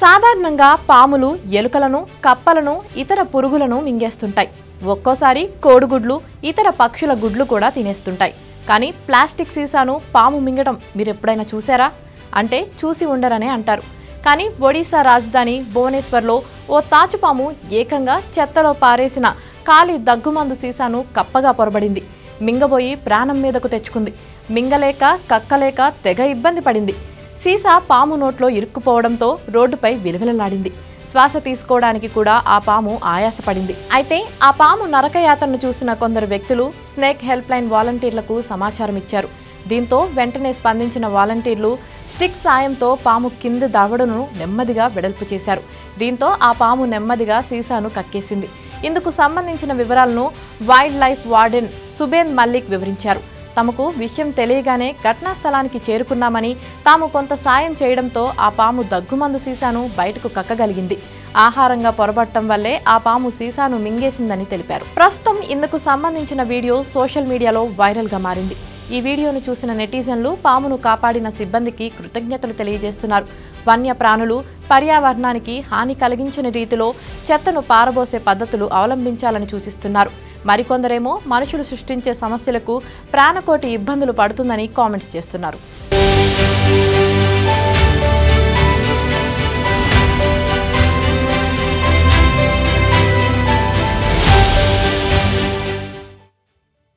సాధారణంగా పాములు ఎలుకలను, కప్పలను, ఇతర పురుగులను మింగేస్తుంటాయి. ఒక్కోసారి కోడిగుడ్లు, ఇతర పక్షుల గుడ్లు కూడా తినేస్తుంటాయి. కానీ ప్లాస్టిక్ సీసాను పాము మింగడం మీరెప్పుడైనా చూసారా? అంటే చూసి ఉండరనే అంటారు. కానీ ఒడిశా రాజధాని భువనేశ్వర్లో ఓ తాచుపాము ఏకంగా చెత్తలో పారేసిన ఖాళీ దగ్గుమందు సీసాను కప్పగా పొరబడింది. మింగబోయి ప్రాణం మీదకు తెచ్చుకుంది. మింగలేక కక్కలేక తెగ ఇబ్బంది పడింది. సీసా పాము నోట్లో ఇరుక్కుపోవడంతో రోడ్డుపై విలవిలలాడింది. శ్వాస తీసుకోవడానికి కూడా ఆ పాము ఆయాసపడింది. అయితే ఆ పాము నరకయాతను చూసిన కొందరు వ్యక్తులు స్నేక్ హెల్ప్ లైన్ వాలంటీర్లకు సమాచారం ఇచ్చారు. దీంతో వెంటనే స్పందించిన వాలంటీర్లు స్టిక్ సాయంతో పాము కింద దవడను నెమ్మదిగా వెడల్పు చేశారు. దీంతో ఆ పాము నెమ్మదిగా సీసాను కక్కేసింది. ఇందుకు సంబంధించిన వివరాలను వైల్డ్ లైఫ్ వార్డెన్ సుబేంద్ మల్లిక్ వివరించారు. తమకు విషయం తెలియగానే ఘటనా స్థలానికి చేరుకున్నామని, తాము కొంత సాయం చేయడంతో ఆ పాము దగ్గుమందు సీసాను బయటకు కక్కగలిగింది. ఆహారంగా పొరబట్టడం వల్లే ఆ పాము సీసాను మింగేసిందని తెలిపారు. ప్రస్తుతం ఇందుకు సంబంధించిన వీడియో సోషల్ మీడియాలో వైరల్గా మారింది. ఈ వీడియోను చూసిన నెటిజన్లు పామును కాపాడిన సిబ్బందికి కృతజ్ఞతలు తెలియజేస్తున్నారు. వన్య ప్రాణులు, పర్యావరణానికి హాని కలిగించిన రీతిలో చెత్తను పారబోసే పద్ధతులు అవలంబించాలని సూచిస్తున్నారు. మరికొందరేమో మనుషులు సృష్టించే సమస్యలకు ప్రాణకోటి ఇబ్బందులు పడుతుందని కామెంట్స్ చేస్తున్నారు.